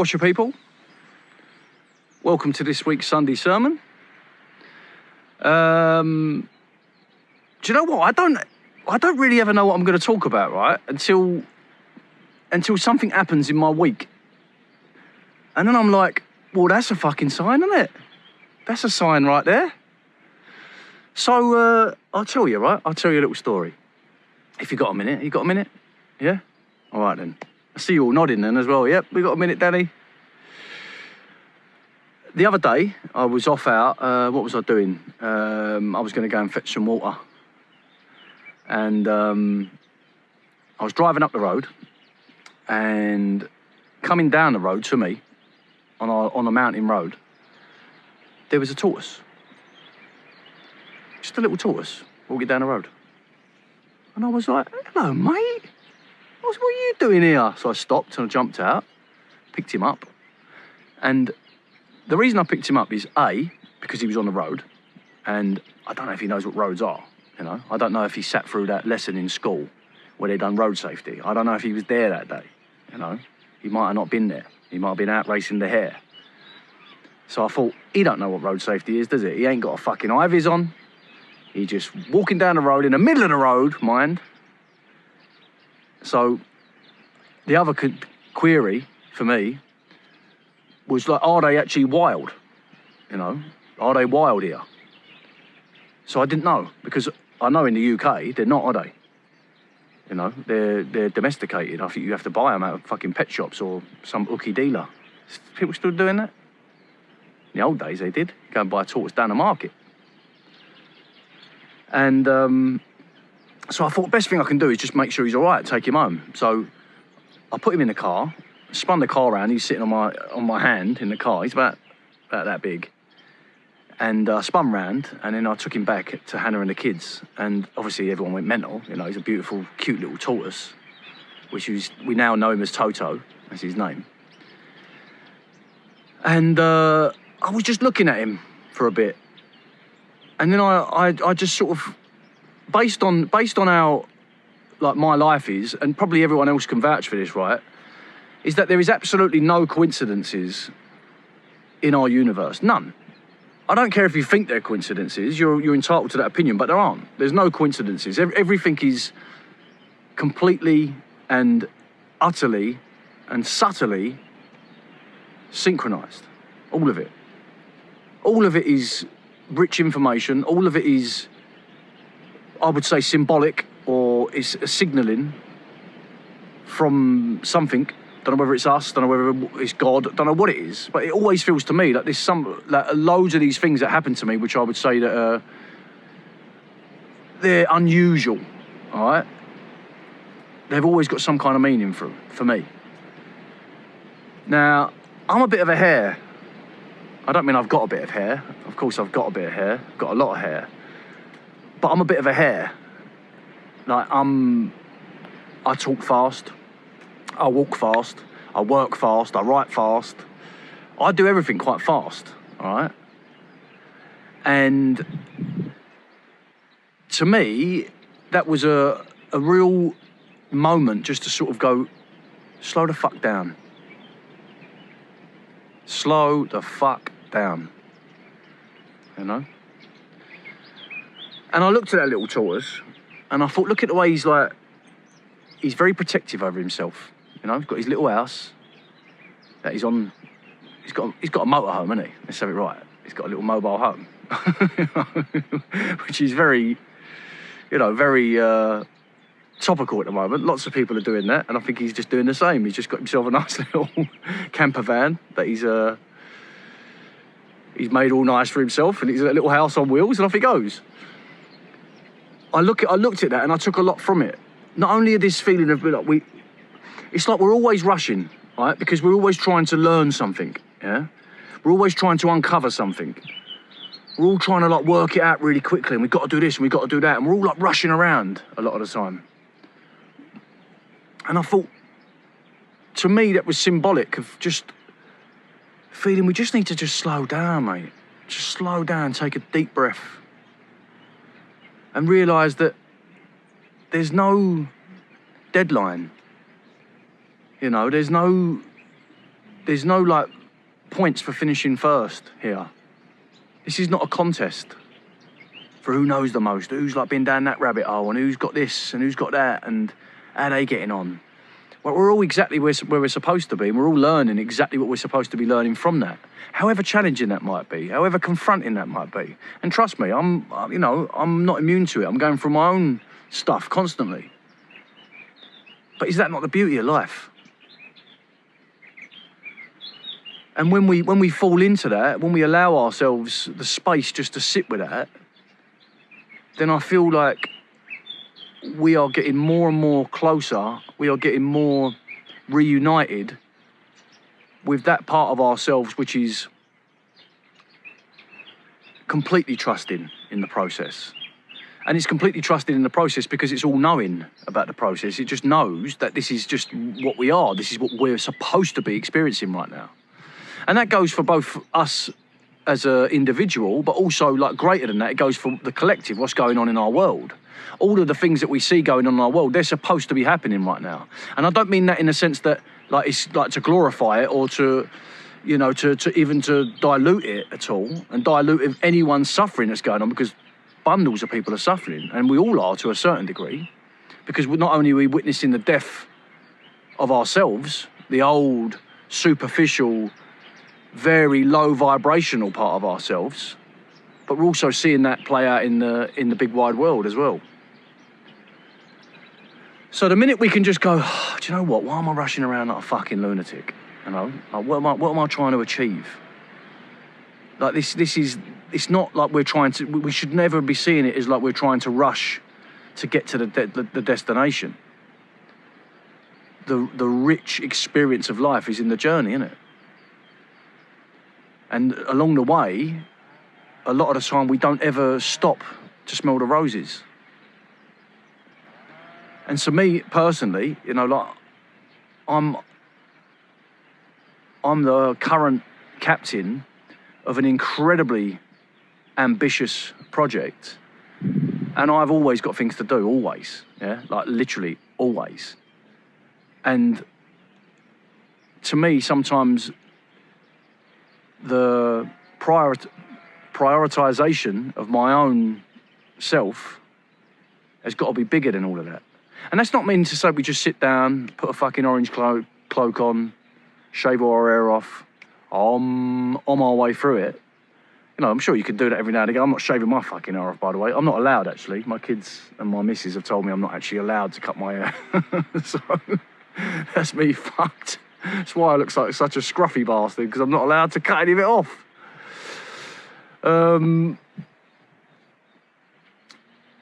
What's your people? Welcome to this week's Sunday sermon. Do you know what? I don't really ever know what I'm going to talk about, right? Until something happens in my week. And then I'm like, well, that's a fucking sign, isn't it? That's a sign right there. So I'll tell you, right? I'll tell you a little story. If you got a minute. You got a minute? Yeah? All right then. I see you all nodding then as well. Yep, we got a minute, Danny. The other day, I was off out. What was I doing? I was going to go and fetch some water. And I was driving up the road, and coming down the road to me, on a mountain road, there was a tortoise. Just a little tortoise walking down the road. And I was like, hello, mate. What are you doing here? So I stopped and I jumped out, picked him up. And the reason I picked him up is A, because he was on the road. And I don't know if he knows what roads are, you know. I don't know if he sat through that lesson in school where they done road safety. I don't know if he was there that day, you know. He might have not been there. He might have been out racing the hare. So I thought, he don't know what road safety is, does it? He ain't got a fucking eye-vis on. He just walking down the road, in the middle of the road, mind. So the other query for me was like, are they actually wild? You know, are they wild here? So I didn't know, because I know in the UK, they're not, are they? You know, they're domesticated. I think you have to buy them out of fucking pet shops or some hooky dealer. People still doing that? In the old days, they did. Go and buy a tortoise down the market. And so I thought the best thing I can do is just make sure he's all right, take him home. So I put him in the car, spun the car around. He's sitting on my hand in the car. He's about that big. And I spun round, and then I took him back to Hannah and the kids. And obviously everyone went mental. You know, he's a beautiful, cute little tortoise, we now know him as Toto. That's his name. And I was just looking at him for a bit. And then I just sort of, based on how like my life is, and probably everyone else can vouch for this, right, is that there is absolutely no coincidences in our universe. None. I don't care if you think they're coincidences, you're entitled to that opinion, but there aren't. There's no coincidences. Everything is completely and utterly and subtly synchronized. All of it. All of it is rich information. All of it is, I would say, symbolic, or is signalling from something. Don't know whether it's us, don't know whether it's God, don't know what it is, but it always feels to me like there's loads of these things that happen to me, which I would say that they're unusual, all right? They've always got some kind of meaning for me. Now, I'm a bit of a hare. I don't mean I've got a bit of hair. Of course I've got a bit of hair, I've got a lot of hair. But I'm a bit of a hare. Like, I talk fast, I walk fast, I work fast, I write fast. I do everything quite fast, all right? And to me, that was a real moment just to sort of go, slow the fuck down. Slow the fuck down, you know? And I looked at that little tortoise, and I thought, look at the way he's very protective over himself. You know, he's got his little house that he's on. He's got a motorhome, hasn't he? Let's have it right. He's got a little mobile home, which is very, you know, very topical at the moment. Lots of people are doing that, and I think he's just doing the same. He's just got himself a nice little camper van that he's made all nice for himself, and he's a little house on wheels, and off he goes. I looked at that, and I took a lot from it. Not only this feeling of like it's like we're always rushing, right? Because we're always trying to learn something, yeah? We're always trying to uncover something. We're all trying to like work it out really quickly, and we've got to do this and we've got to do that, and we're all like rushing around a lot of the time. And I thought, to me, that was symbolic of just feeling we just need to just slow down, mate. Just slow down, take a deep breath, and realise that there's no deadline. You know, there's no there's no like points for finishing first here. This is not a contest for who knows the most, who's like been down that rabbit hole and who's got this and who's got that and how they getting on. Well, we're all exactly where we're supposed to be, and we're all learning exactly what we're supposed to be learning from that. However challenging that might be, however confronting that might be. And trust me, I'm not immune to it. I'm going through my own stuff constantly. But is that not the beauty of life? And when we fall into that, when we allow ourselves the space just to sit with that, then I feel like we are getting more and more closer, we are getting more reunited with that part of ourselves which is completely trusting in the process. And it's completely trusting in the process because it's all knowing about the process. It just knows that this is just what we are. This is what we're supposed to be experiencing right now. And that goes for both us as an individual, but also like greater than that, it goes for the collective, what's going on in our world. All of the things that we see going on in our world, they're supposed to be happening right now. And I don't mean that in the sense that like it's like to glorify it or to, you know, to even to dilute it at all and dilute anyone's suffering that's going on, because bundles of people are suffering, and we all are to a certain degree, because not only are we witnessing the death of ourselves, the old, superficial, very low vibrational part of ourselves, but we're also seeing that play out in the big wide world as well. So the minute we can just go, oh, do you know what? Why am I rushing around like a fucking lunatic? You know, like, what am I trying to achieve? Like this is, it's not like we're trying to. We should never be seeing it as like we're trying to rush to get to the destination. The rich experience of life is in the journey, isn't it? And along the way, a lot of the time we don't ever stop to smell the roses. And to me personally, you know, like I'm the current captain of an incredibly ambitious project, and I've always got things to do, always, yeah, like literally always. And to me, sometimes the prioritization of my own self has got to be bigger than all of that. And that's not meaning to say we just sit down, put a fucking orange cloak on, shave our hair off, on our way through it. You know, I'm sure you can do that every now and again. I'm not shaving my fucking hair off, by the way. I'm not allowed, actually. My kids and my missus have told me I'm not actually allowed to cut my hair. So that's me fucked. That's why I look like such a scruffy bastard, because I'm not allowed to cut any of it off.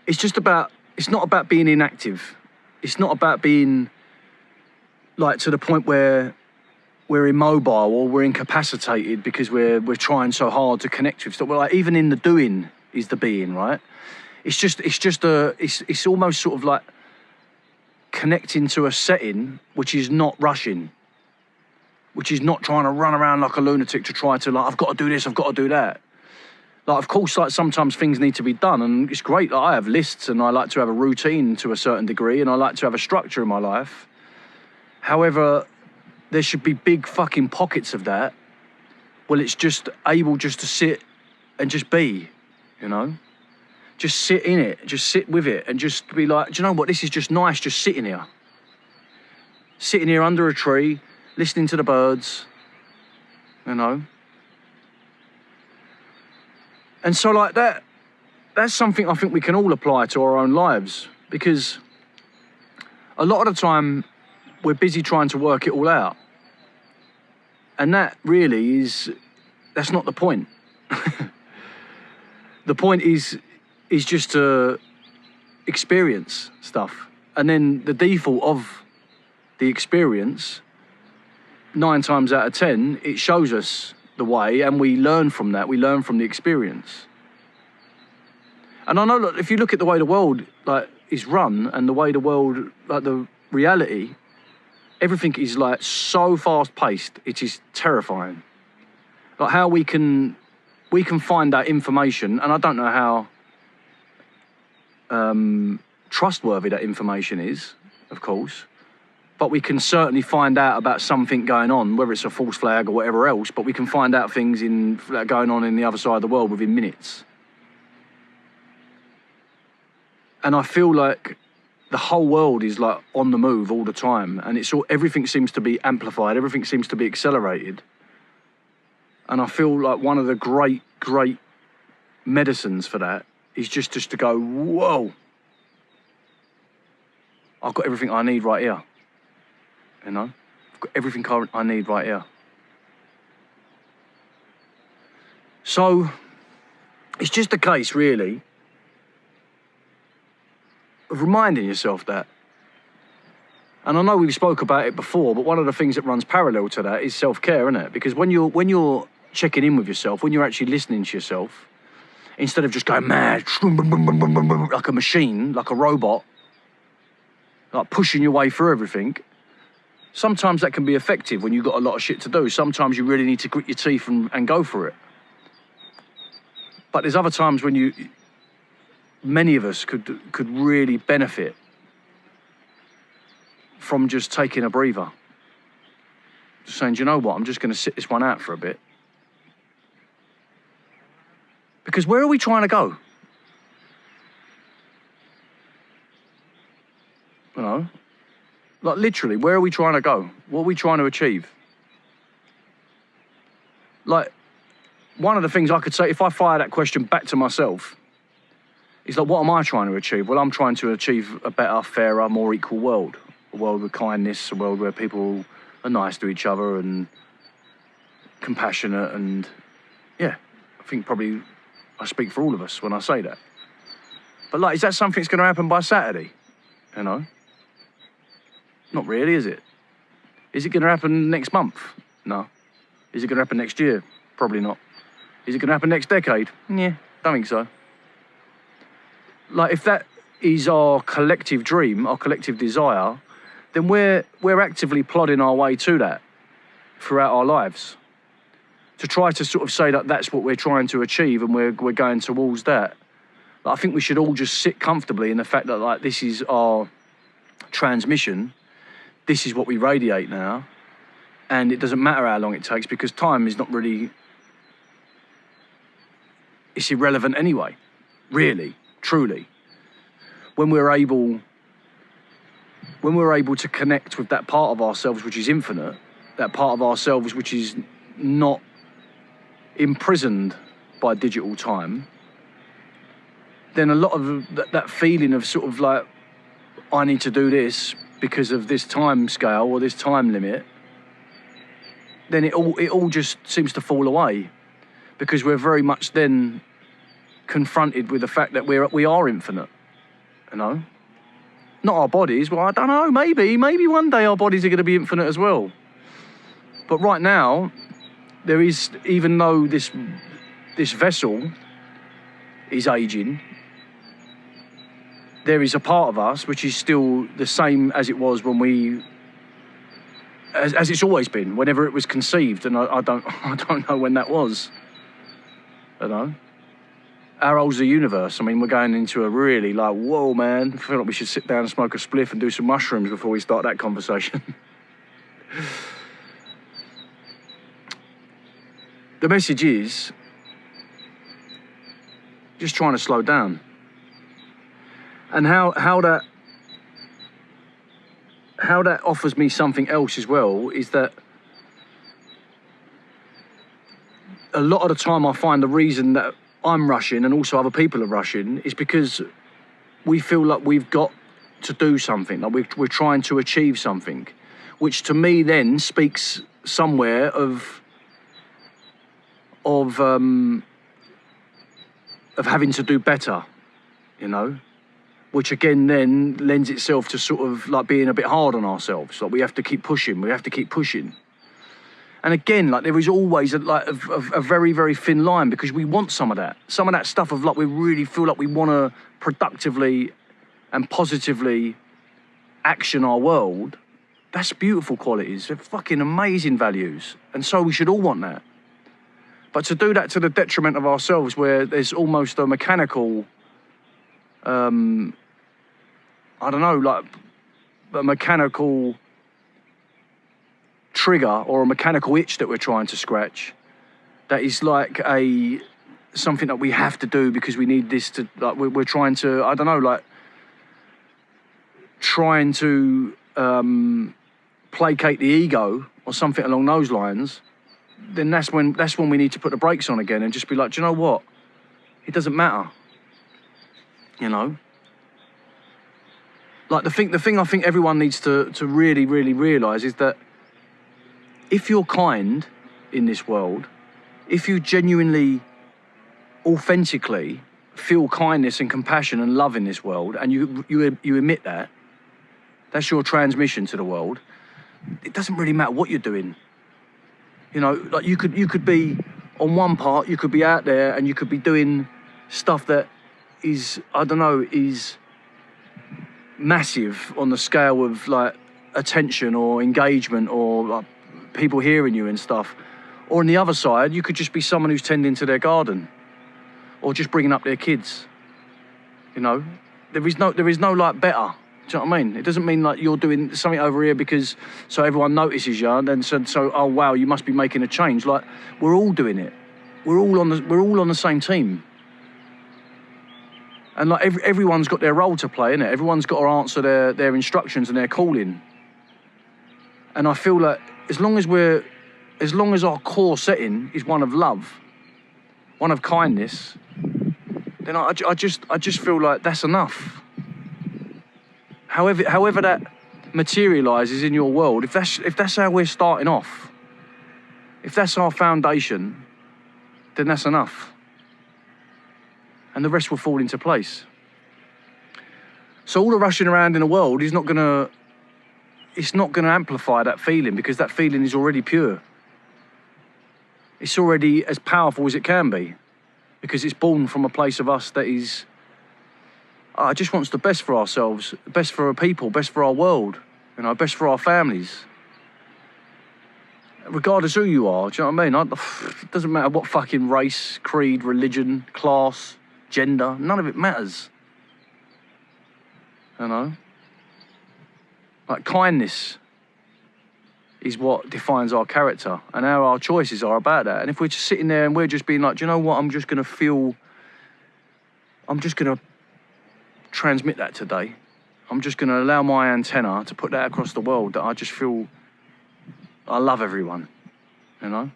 It's just about, it's not about being inactive. It's not about being like to the point where we're immobile or we're incapacitated because we're trying so hard to connect with stuff. Well, like even in the doing is the being, right? It's almost sort of like connecting to a setting which is not rushing, which is not trying to run around like a lunatic to try to like, I've got to do this, I've got to do that. Like, of course, like sometimes things need to be done, and it's great. Like, I have lists, and I like to have a routine to a certain degree, and I like to have a structure in my life. However, there should be big fucking pockets of that. Well, it's just able just to sit and just be, you know? Just sit in it, just sit with it, and just be like, do you know what? This is just nice, just sitting here. Sitting here under a tree, listening to the birds, you know? And so like that's something I think we can all apply to our own lives, because a lot of the time we're busy trying to work it all out. And that really that's not the point. The point is just to experience stuff. And then the default of the experience, 9 times out of 10, it shows us the way, and we learn from that. We learn from the experience. And I know that if you look at the way the world like is run, and the way the world, like the reality, everything is like so fast paced. It is terrifying. Like how we can find that information, and I don't know how trustworthy that information is, of course. but we can certainly find out about something going on, whether it's a false flag or whatever else, but we can find out things that are going on in the other side of the world within minutes. And I feel like the whole world is like on the move all the time, and everything seems to be amplified, everything seems to be accelerated. And I feel like one of the great medicines for that is just to go, whoa, I've got everything I need right here. You know, I've got everything I need right here. So it's just a case, really, of reminding yourself that. And I know we've spoke about it before, but one of the things that runs parallel to that is self-care, isn't it? Because when you're checking in with yourself, when you're actually listening to yourself, instead of just going mad, like a machine, like a robot, like pushing your way through everything, sometimes that can be effective when you've got a lot of shit to do. Sometimes you really need to grit your teeth and go for it. But there's other times when many of us could really benefit from just taking a breather. Just saying, do you know what, I'm just going to sit this one out for a bit. Because where are we trying to go? You know, like literally, where are we trying to go? What are we trying to achieve? Like, one of the things I could say, if I fire that question back to myself, is like, what am I trying to achieve? Well, I'm trying to achieve a better, fairer, more equal world. A world with kindness, a world where people are nice to each other and compassionate, and yeah, I think probably I speak for all of us when I say that. But like, is that something that's going to happen by Saturday? You know? Not really, is it? Is it going to happen next month? No. Is it going to happen next year? Probably not. Is it going to happen next decade? Yeah, don't think so. Like, if that is our collective dream, our collective desire, then we're actively plodding our way to that throughout our lives. To try to sort of say that that's what we're trying to achieve and we're going towards that. Like, I think we should all just sit comfortably in the fact that, like, this is our transmission, this is what we radiate now, and it doesn't matter how long it takes, because time is not really, it's irrelevant anyway, really, truly. When we're able to connect with that part of ourselves which is infinite, that part of ourselves which is not imprisoned by digital time, then a lot of that feeling of sort of like, I need to do this because of this time scale or this time limit, then it all just seems to fall away, because we're very much then confronted with the fact that we are infinite, you know? Not our bodies. Well, I don't know, maybe one day our bodies are going to be infinite as well. But right now, there is, even though this vessel is aging, there is a part of us which is still the same as it was when as it's always been, whenever it was conceived, and I don't know when that was. You know? How old's the universe? I mean, we're going into a really, like, whoa, man, I feel like we should sit down and smoke a spliff and do some mushrooms before we start that conversation. The message is just trying to slow down. And how that offers me something else as well is that a lot of the time I find the reason that I'm rushing and also other people are rushing is because we feel like we've got to do something, like we're trying to achieve something, which to me then speaks somewhere of having to do better, you know, which again then lends itself to sort of like being a bit hard on ourselves. Like, we have to keep pushing. And again, like, there is always a very, very thin line, because we want some of that stuff of, like, we really feel like we want to productively and positively action our world. That's beautiful qualities. They're fucking amazing values. And so we should all want that. But to do that to the detriment of ourselves, where there's almost a mechanical, I don't know, like a mechanical trigger or a mechanical itch that we're trying to scratch. That is like something that we have to do because we need this to, like, we're trying to, I don't know, like, trying to placate the ego or something along those lines, then that's when we need to put the brakes on again and just be like, do you know what? It doesn't matter. You know? Like, the thing I think everyone needs to really, really realise is that if you're kind in this world, if you genuinely, authentically feel kindness and compassion and love in this world, and you emit that, that's your transmission to the world, it doesn't really matter what you're doing. You know, like you could be on one part, you could be out there and you could be doing stuff that is, I don't know, is massive on the scale of like attention or engagement or like people hearing you and stuff. Or on the other side, you could just be someone who's tending to their garden or just bringing up their kids. You know, there is no like better. Do you know what I mean? It doesn't mean like you're doing something over here because so everyone notices you, and then so oh wow, you must be making a change. Like, we're all doing it. We're all on the same team. And like everyone's got their role to play, innit? Everyone's got to answer their instructions and their calling. And I feel like as long as our core setting is one of love, one of kindness, then I just feel like that's enough. However that materialises in your world, if that's how we're starting off, if that's our foundation, then that's enough. And the rest will fall into place. So all the rushing around in the world is not gonna amplify that feeling, because that feeling is already pure. It's already as powerful as it can be, because it's born from a place of us that is, just wants the best for ourselves, best for our people, best for our world, you know, best for our families. Regardless who you are, do you know what I mean? It doesn't matter what fucking race, creed, religion, class, gender, none of it matters. You know? Like, kindness is what defines our character, and how our choices are about that. And if we're just sitting there and we're just being like, do you know what, I'm just going to transmit that today. I'm just going to allow my antenna to put that across the world, that I just feel I love everyone, you know?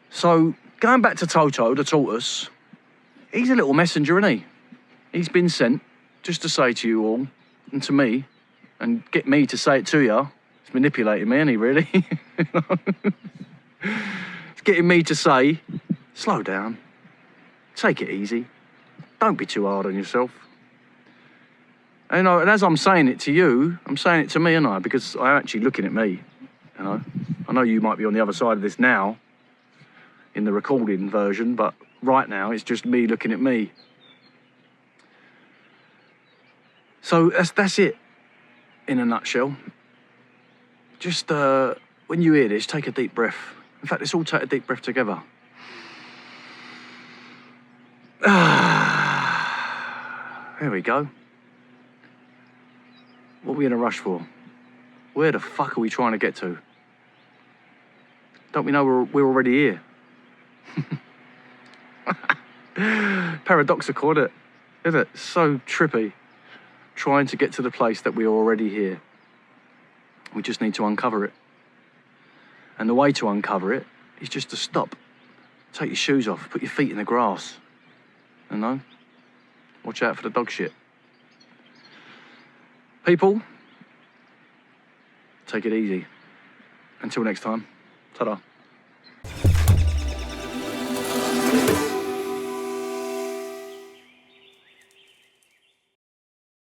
So, going back to Toto, the tortoise, he's a little messenger, isn't he? He's been sent just to say to you all, and to me, and get me to say it to you. He's manipulating me, isn't he, really? It's getting me to say, slow down, take it easy, don't be too hard on yourself. And, you know, and as I'm saying it to you, I'm saying it to me, aren't I? Because I'm actually looking at me, you know. I know you might be on the other side of this now, in the recording version, but right now it's just me looking at me. So that's it, in a nutshell. Just when you hear this, take a deep breath. In fact, let's all take a deep breath together. There we go. What are we in a rush for? Where the fuck are we trying to get to? Don't we know we're already here? Paradoxical, isn't it? Isn't it? So trippy. Trying to get to the place that we're already here. We just need to uncover it. And the way to uncover it is just to stop. Take your shoes off, put your feet in the grass. You know? Watch out for the dog shit. People, take it easy. Until next time, ta-da.